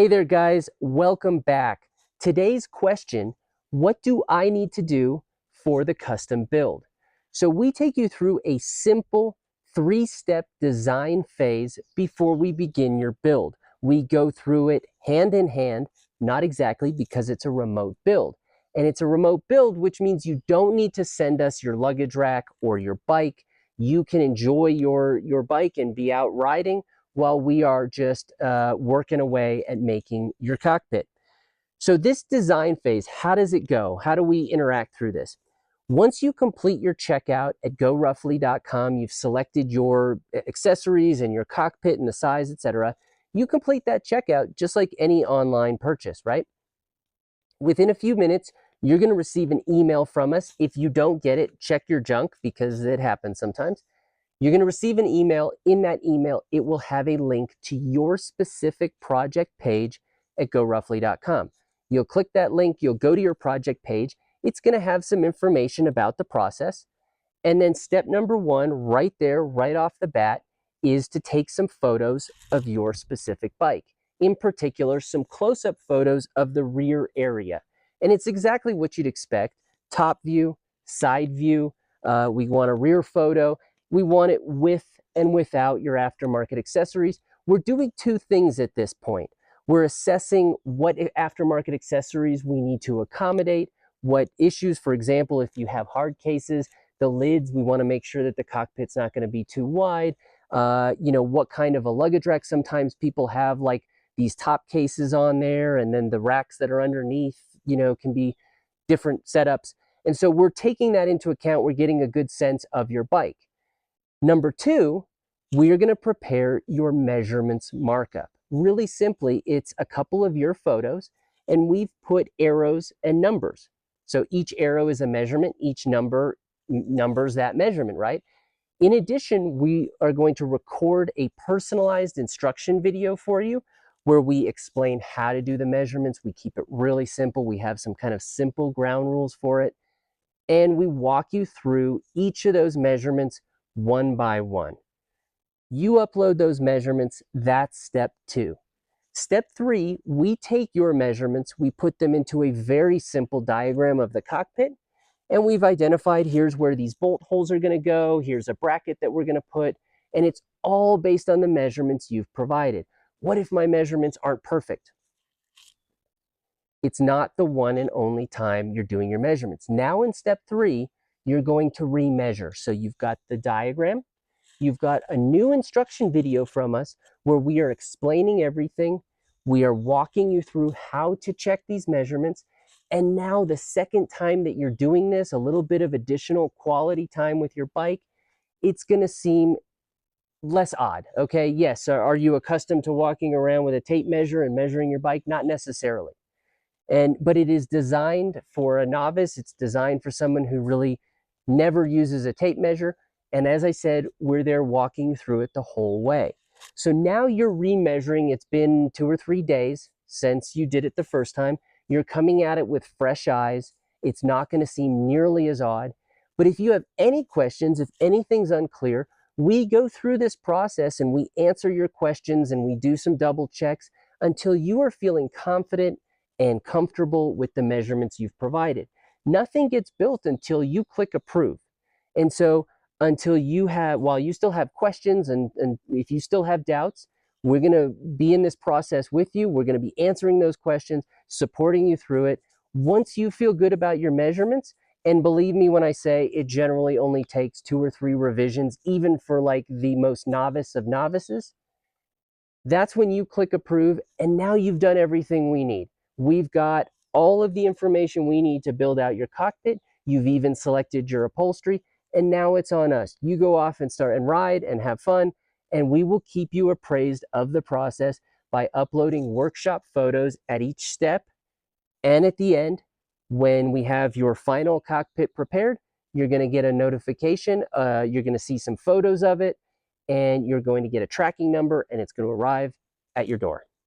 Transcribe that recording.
Hey there guys, welcome back. Today's question, what do I need to do for the custom build? So we take you through a simple 3-step design phase before we begin your build. We go through it hand in hand, not exactly because it's a remote build. And it's a remote build, which means you don't need to send us your luggage rack or your bike. You can enjoy your bike and be out riding while we are just working away at making your cockpit. So this design phase, how does it go? How do we interact through this? Once you complete your checkout at goroughly.com, you've selected your accessories and your cockpit and the size, etc. You complete that checkout just like any online purchase, right? Within a few minutes, you're going to receive an email from us. If you don't get it, check your junk because it happens sometimes. You're going to receive an email. In that email, it will have a link to your specific project page at goroughly.com. You'll click that link, you'll go to your project page. It's going to have some information about the process. And then step number 1, right there, right off the bat, is to take some photos of your specific bike. In particular, some close-up photos of the rear area. And it's exactly what you'd expect. Top view, side view, we want a rear photo. We want it with and without your aftermarket accessories. We're doing 2 things at this point. We're assessing what aftermarket accessories we need to accommodate, what issues, for example, if you have hard cases, the lids, we want to make sure that the cockpit's not going to be too wide. What kind of a luggage rack. Sometimes people have like these top cases on there, and then the racks that are underneath, can be different setups. And so we're taking that into account. We're getting a good sense of your bike. Number 2, we are going to prepare your measurements markup. Really simply, it's a couple of your photos, and we've put arrows and numbers. So each arrow is a measurement, each number numbers that measurement, right? In addition, we are going to record a personalized instruction video for you where we explain how to do the measurements. We keep it really simple. We have some kind of simple ground rules for it. And we walk you through each of those measurements one by one. You upload those measurements. That's step 2. Step 3, we take your measurements, we put them into a very simple diagram of the cockpit, and we've identified here's where these bolt holes are going to go, here's a bracket that we're going to put, and it's all based on the measurements you've provided. What if my measurements aren't perfect? It's not the one and only time you're doing your measurements. Now in step 3, you're going to remeasure. So you've got the diagram, you've got a new instruction video from us where we are explaining everything. We are walking you through how to check these measurements. And now the second time that you're doing this, a little bit of additional quality time with your bike, it's going to seem less odd, okay? Yes, are you accustomed to walking around with a tape measure and measuring your bike? Not necessarily. But it is designed for a novice. It's designed for someone who really never uses a tape measure. And as I said, we're there walking you through it the whole way. So now you're remeasuring. It's been 2 or 3 days since you did it the first time. You're coming at it with fresh eyes. It's not going to seem nearly as odd. But if you have any questions, if anything's unclear, we go through this process and we answer your questions and we do some double checks until you are feeling confident and comfortable with the measurements you've provided. Nothing gets built until you click approve. And so while you still have questions and if you still have doubts, we're going to be in this process with you. We're going to be answering those questions, supporting you through it. Once you feel good about your measurements, and believe me when I say it generally only takes 2 or 3 revisions, even for like the most novice of novices, that's when you click approve, and now you've done everything we need. We've got all of the information we need to build out your cockpit. You've even selected your upholstery, and now it's on us. You go off and start and ride and have fun, and we will keep you appraised of the process by uploading workshop photos at each step. And at the end, when we have your final cockpit prepared, you're going to get a notification. You're going to see some photos of it, and you're going to get a tracking number, and it's going to arrive at your door.